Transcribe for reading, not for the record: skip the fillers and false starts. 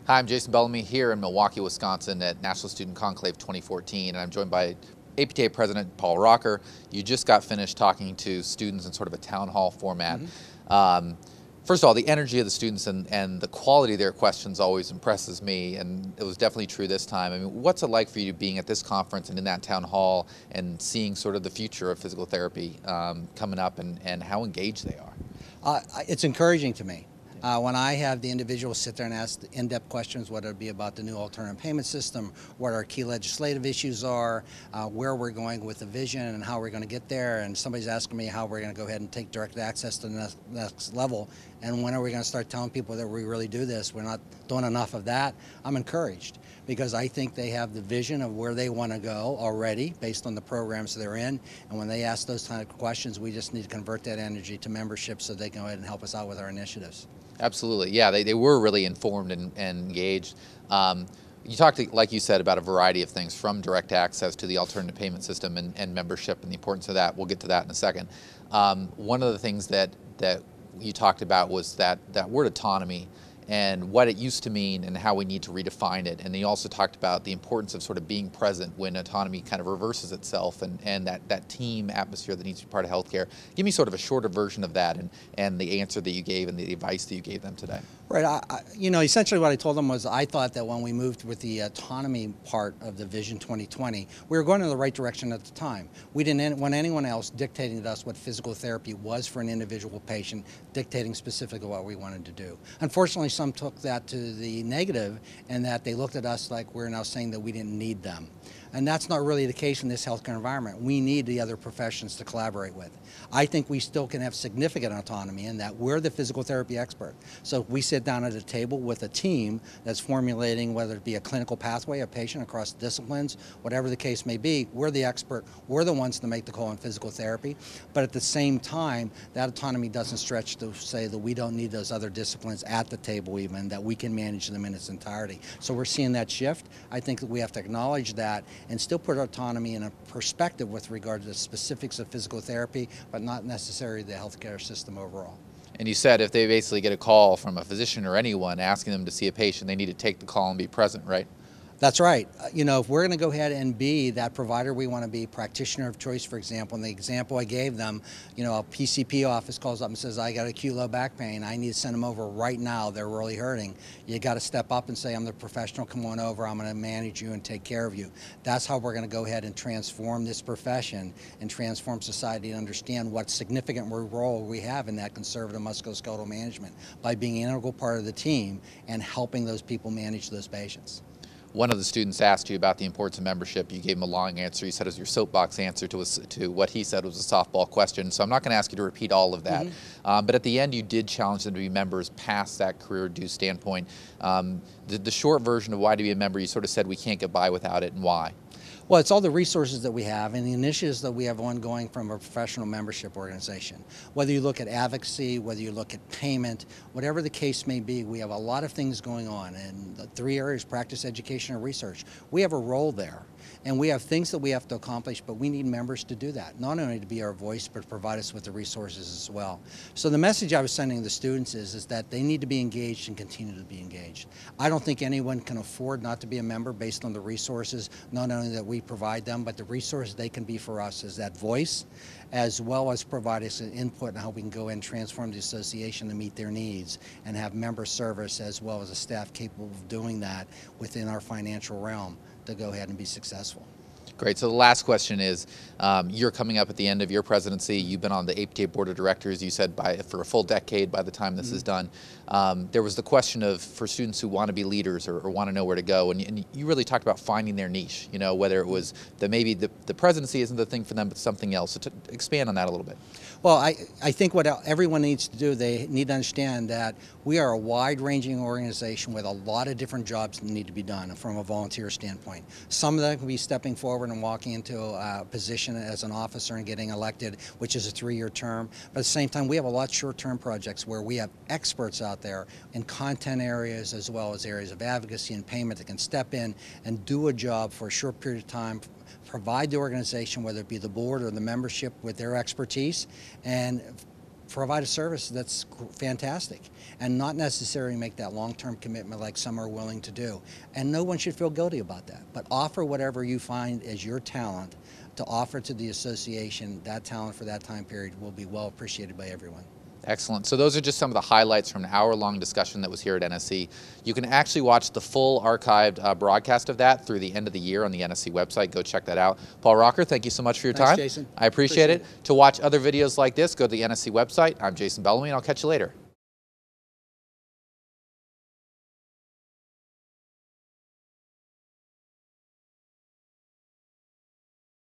Hi, I'm Jason Bellamy here in Milwaukee, Wisconsin at National Student Conclave 2014, and I'm joined by APTA President Paul Rockar. You just got finished talking to students in sort of a town hall format. First of all, the energy of the students and the quality of their questions always impresses me, and it was definitely true this time. I mean, what's it like for you being at this conference and in that town hall and seeing sort of the future of physical therapy coming up and how engaged they are? It's encouraging to me. When I have the individuals sit there and ask in-depth questions, whether it be about the new alternative payment system, what our key legislative issues are, where we're going with the vision and how we're going to get there, and somebody's asking me how we're going to go ahead and take direct access to the next level, and when are we going to start telling people that we really do this? We're not doing enough of that. I'm encouraged because I think they have the vision of where they want to go already based on the programs they're in, and when they ask those kind of questions, we just need to convert that energy to membership so they can go ahead and help us out with our initiatives. Absolutely, yeah, they were really informed and engaged. You talked, like you said, about a variety of things, from direct access to the alternative payment system and membership and the importance of that. We'll get to that in a second. One of the things that you talked about was that word autonomy and what it used to mean and how we need to redefine it. And you also talked about the importance of sort of being present when autonomy kind of reverses itself and that team atmosphere that needs to be part of healthcare. Give me sort of a shorter version of that and the answer that you gave and the advice that you gave them today. Right. Essentially what I told them was I thought that when we moved with the autonomy part of the Vision 2020, we were going in the right direction at the time. We didn't want anyone else dictating to us what physical therapy was for an individual patient, dictating specifically what we wanted to do. Unfortunately, some took that to the negative and that they looked at us like we're now saying that we didn't need them. And that's not really the case in this healthcare environment. We need the other professions to collaborate with. I think we still can have significant autonomy in that we're the physical therapy expert. So if we sit down at a table with a team that's formulating whether it be a clinical pathway, a patient across disciplines, whatever the case may be, we're the expert. We're the ones to make the call on physical therapy. But at the same time, that autonomy doesn't stretch to say that we don't need those other disciplines at the table even, that we can manage them in its entirety. So we're seeing that shift. I think that we have to acknowledge that and still put autonomy in a perspective with regard to the specifics of physical therapy, but not necessarily the healthcare system overall. And you said if they basically get a call from a physician or anyone asking them to see a patient, they need to take the call and be present, right? That's right. If we're going to go ahead and be that provider we want to be, practitioner of choice, for example, and the example I gave them, a PCP office calls up and says, I got acute low back pain. I need to send them over right now. They're really hurting. You got to step up and say, I'm the professional. Come on over. I'm going to manage you and take care of you. That's how we're going to go ahead and transform this profession and transform society and understand what significant role we have in that conservative musculoskeletal management by being an integral part of the team and helping those people manage those patients. One of the students asked you about the importance of membership. You gave him a long answer. You said it was your soapbox answer to what he said was a softball question. So I'm not going to ask you to repeat all of that. But at the end, you did challenge them to be members past that career due standpoint. The short version of why to be a member, you sort of said we can't get by without it, and why? Well, it's all the resources that we have and the initiatives that we have ongoing from a professional membership organization. Whether you look at advocacy, whether you look at payment, whatever the case may be, we have a lot of things going on. And the three areas, practice, education, and research, we have a role there. And we have things that we have to accomplish, but we need members to do that, not only to be our voice, but provide us with the resources as well. So the message I was sending the students is that they need to be engaged and continue to be engaged. I don't think anyone can afford not to be a member based on the resources, not only that we provide them, but the resources they can be for us as that voice, as well as provide us an input on how we can go and transform the association to meet their needs and have member service as well as a staff capable of doing that within our financial realm to go ahead and be successful. Great. So the last question is, you're coming up at the end of your presidency. You've been on the APTA Board of Directors, you said, for a full decade by the time this is done. There was the question of, for students who want to be leaders or want to know where to go, and you really talked about finding their niche, whether it was that maybe the presidency isn't the thing for them, but something else. So to expand on that a little bit. Well, I think what everyone needs to do, they need to understand that we are a wide-ranging organization with a lot of different jobs that need to be done from a volunteer standpoint. Some of that can be stepping forward and walking into a position as an officer and getting elected, which is a 3-year term. But at the same time, we have a lot of short-term projects where we have experts out there in content areas as well as areas of advocacy and payment that can step in and do a job for a short period of time, provide the organization, whether it be the board or the membership, with their expertise, and provide a service that's fantastic and not necessarily make that long-term commitment like some are willing to do. And no one should feel guilty about that, but offer whatever you find as your talent to offer to the association. That talent for that time period will be well appreciated by everyone. Excellent. So those are just some of the highlights from an hour-long discussion that was here at NSC. You can actually watch the full archived broadcast of that through the end of the year on the NSC website. Go check that out. Paul Rockar, thank you so much for your Thanks, time. Jason. I appreciate it. To watch other videos like this, go to the NSC website. I'm Jason Bellamy, and I'll catch you later.